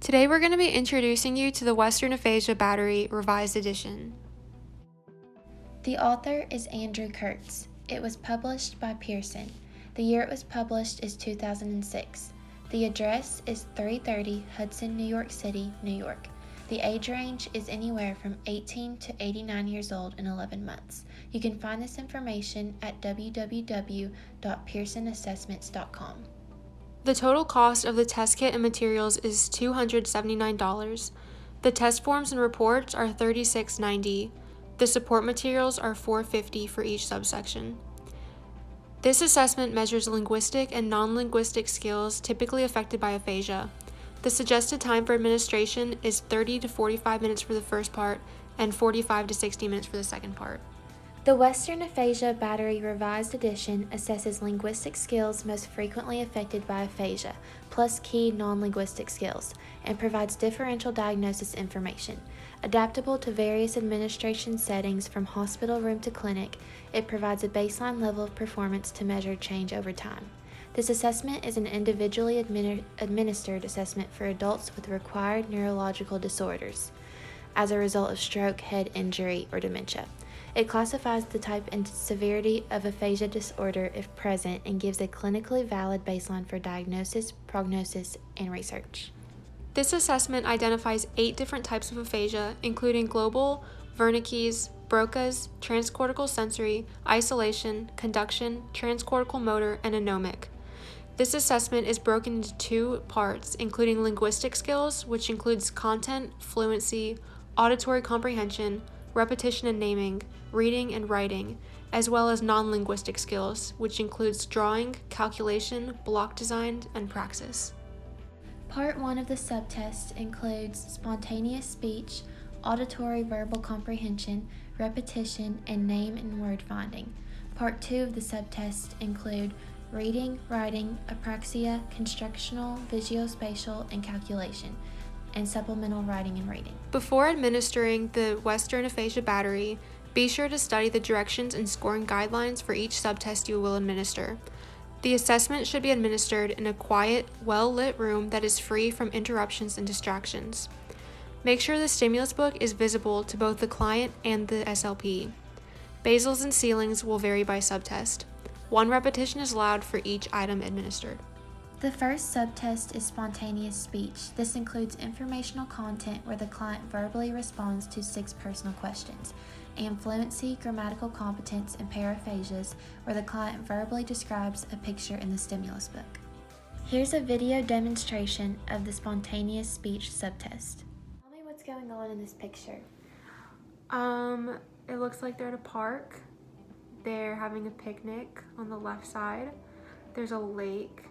Today we're going to be introducing you to the Western Aphasia Battery Revised Edition. The author is Andrew Kurtz. It was published by Pearson. The year it was published is 2006. The address is 330 Hudson, New York City, New York. The age range is anywhere from 18 to 89 years old in 11 months. You can find this information at www.pearsonassessments.com. The total cost of the test kit and materials is $279. The test forms and reports are $36.90. The support materials are $450 for each subsection. This assessment measures linguistic and non-linguistic skills typically affected by aphasia. The suggested time for administration is 30 to 45 minutes for the first part and 45 to 60 minutes for the second part. The Western Aphasia Battery Revised Edition assesses linguistic skills most frequently affected by aphasia, plus key non-linguistic skills, and provides differential diagnosis information. Adaptable to various administration settings from hospital room to clinic, it provides a baseline level of performance to measure change over time. This assessment is an individually administered assessment for adults with required neurological disorders as a result of stroke, head injury, or dementia. It classifies the type and severity of aphasia disorder if present and gives a clinically valid baseline for diagnosis, prognosis, and research. This assessment identifies 8 different types of aphasia, including global, Wernicke's, Broca's, transcortical sensory, isolation, conduction, transcortical motor, and anomic. This assessment is broken into 2 parts, including linguistic skills, which includes content, fluency, auditory comprehension, repetition and naming, reading and writing, as well as non-linguistic skills, which includes drawing, calculation, block design, and praxis. Part 1 of the subtest includes spontaneous speech, auditory verbal comprehension, repetition, and name and word finding. Part 2 of the subtest include reading, writing, apraxia, constructional, visuospatial, and calculation, and supplemental writing and reading. Before administering the Western Aphasia Battery, be sure to study the directions and scoring guidelines for each subtest you will administer. The assessment should be administered in a quiet, well-lit room that is free from interruptions and distractions. Make sure the stimulus book is visible to both the client and the SLP. Basals and ceilings will vary by subtest. 1 repetition is allowed for each item administered. The first subtest is spontaneous speech. This includes informational content where the client verbally responds to 6 personal questions, and fluency, grammatical competence, and paraphasias where the client verbally describes a picture in the stimulus book. Here's a video demonstration of the spontaneous speech subtest. Tell me what's going on in this picture. It looks like they're at a park. They're having a picnic on the left side. There's a lake.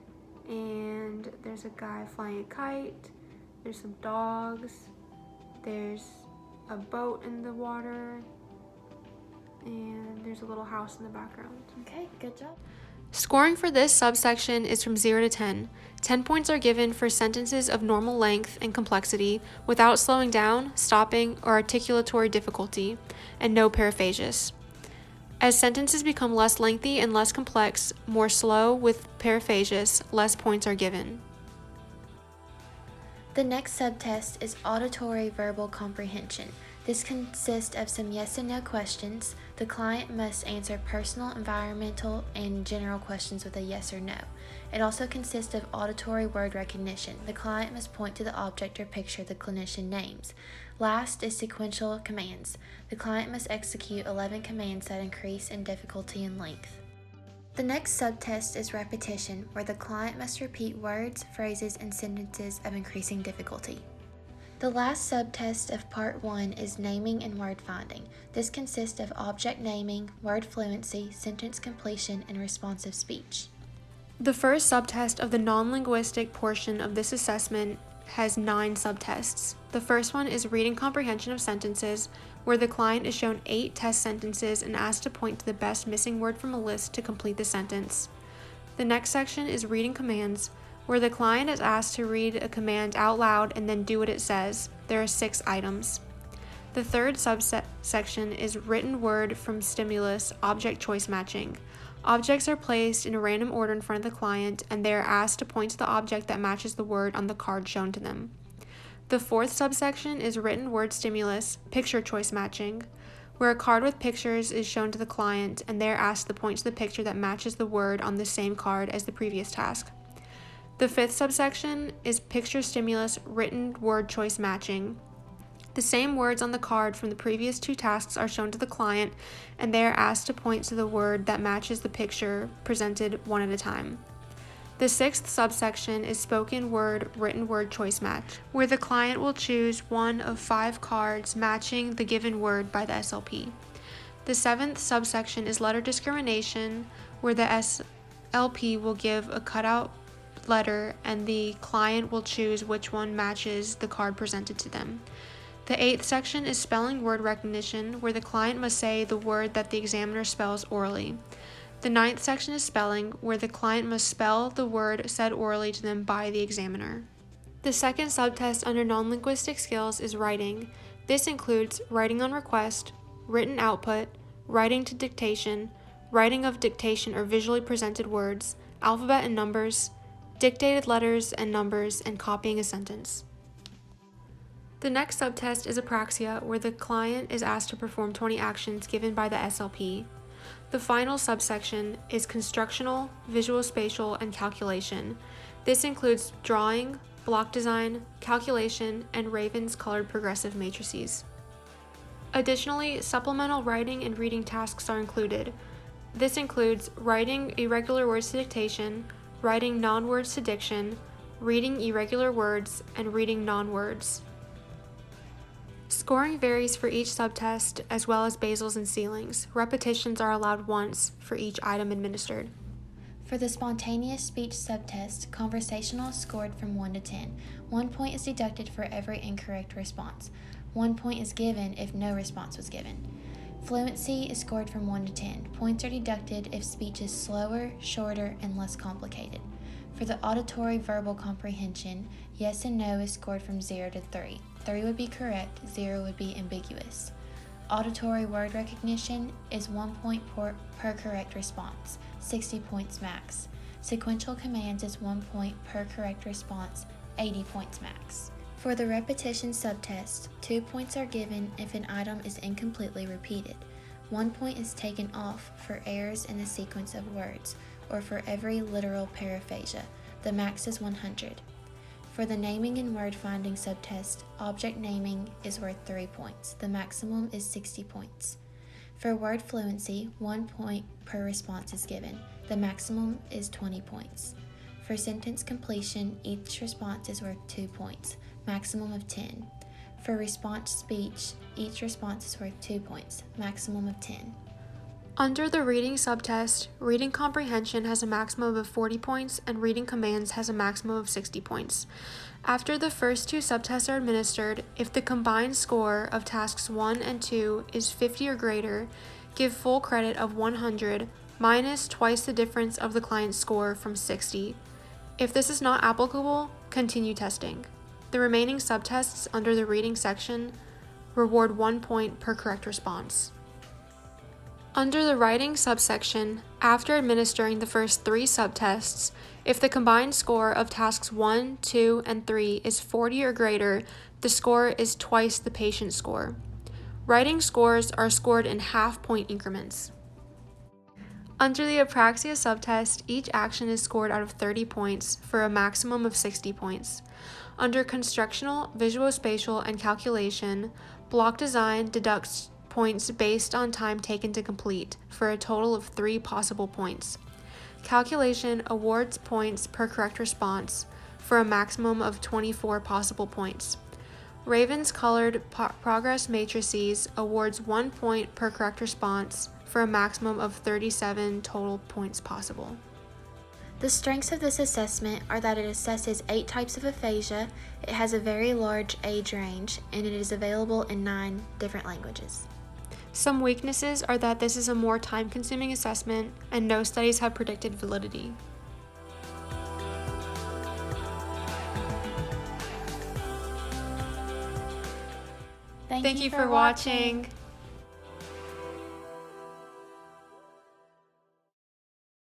And there's a guy flying a kite, there's some dogs, there's a boat in the water, and there's a little house in the background. Okay, good job. Scoring for this subsection is from 0 to 10. 10 points are given for sentences of normal length and complexity without slowing down, stopping, or articulatory difficulty, and no paraphasias. As sentences become less lengthy and less complex, more slow with paraphasias, less points are given. The next subtest is auditory verbal comprehension. This consists of some yes and no questions. The client must answer personal, environmental, and general questions with a yes or no. It also consists of auditory word recognition. The client must point to the object or picture the clinician names. Last is sequential commands. The client must execute 11 commands that increase in difficulty and length. The next subtest is repetition, where the client must repeat words, phrases, and sentences of increasing difficulty. The last subtest of Part 1 is naming and word finding. This consists of object naming, word fluency, sentence completion, and responsive speech. The first subtest of the non-linguistic portion of this assessment has 9 subtests. The first one is reading comprehension of sentences, where the client is shown 8 test sentences and asked to point to the best missing word from a list to complete the sentence. The next section is reading commands, where the client is asked to read a command out loud and then do what it says. There are 6 items. The third subsection is written word from stimulus object choice matching. Objects are placed in a random order in front of the client, and they are asked to point to the object that matches the word on the card shown to them. The fourth subsection is written word stimulus, picture choice matching, where a card with pictures is shown to the client and they are asked to point to the picture that matches the word on the same card as the previous task. The fifth subsection is picture stimulus, written word choice matching. The same words on the card from the previous two tasks are shown to the client and they are asked to point to the word that matches the picture presented one at a time. The sixth subsection is spoken word, written word choice match, where the client will choose one of 5 cards matching the given word by the SLP. The seventh subsection is letter discrimination, where the SLP will give a cutout letter and the client will choose which one matches the card presented to them. The eighth section is spelling word recognition, where the client must say the word that the examiner spells orally. The ninth section is spelling, where the client must spell the word said orally to them by the examiner. The second subtest under non-linguistic skills is writing. This includes writing on request, written output, writing to dictation, writing of dictation or visually presented words, alphabet and numbers, dictated letters and numbers, and copying a sentence. The next subtest is Aphasia, where the client is asked to perform 20 actions given by the SLP. The final subsection is constructional, visual spatial, and calculation. This includes drawing, block design, calculation, and Raven's colored progressive matrices. Additionally, supplemental writing and reading tasks are included. This includes writing irregular words to dictation, writing non-words to diction, reading irregular words, and reading non-words. Scoring varies for each subtest as well as basals and ceilings. Repetitions are allowed once for each item administered. For the spontaneous speech subtest, conversational is scored from 1 to 10. 1 point is deducted for every incorrect response. 1 point is given if no response was given. Fluency is scored from 1 to 10. Points are deducted if speech is slower, shorter, and less complicated. For the auditory verbal comprehension, yes and no is scored from 0 to 3. 3 would be correct, 0 would be ambiguous. Auditory word recognition is 1 point per correct response, 60 points max. Sequential commands is 1 point per correct response, 80 points max. For the repetition subtest, 2 points are given if an item is incompletely repeated. 1 point is taken off for errors in the sequence of words, or for every literal paraphasia. The max is 100. For the naming and word finding subtest, object naming is worth 3 points. The maximum is 60 points. For word fluency, 1 point per response is given. The maximum is 20 points. For sentence completion, each response is worth 2 points, maximum of 10. For response speech, each response is worth 2 points, maximum of 10. Under the reading subtest, reading comprehension has a maximum of 40 points and reading commands has a maximum of 60 points. After the first 2 subtests are administered, if the combined score of tasks 1 and 2 is 50 or greater, give full credit of 100 minus twice the difference of the client's score from 60. If this is not applicable, continue testing. The remaining subtests under the reading section reward 1 point per correct response. Under the writing subsection, after administering the first 3 subtests, if the combined score of tasks 1, 2, and 3 is 40 or greater, the score is twice the patient's score. Writing scores are scored in half-point increments. Under the Aphasia subtest, each action is scored out of 30 points for a maximum of 60 points. Under constructional, visual spatial, and calculation, block design deducts points based on time taken to complete for a total of 3 possible points. Calculation awards points per correct response for a maximum of 24 possible points. Raven's colored progress matrices awards 1 point per correct response for a maximum of 37 total points possible. The strengths of this assessment are that it assesses 8 types of aphasia, it has a very large age range, and it is available in 9 different languages. Some weaknesses are that this is a more time-consuming assessment and no studies have predicted validity. Thank you for watching.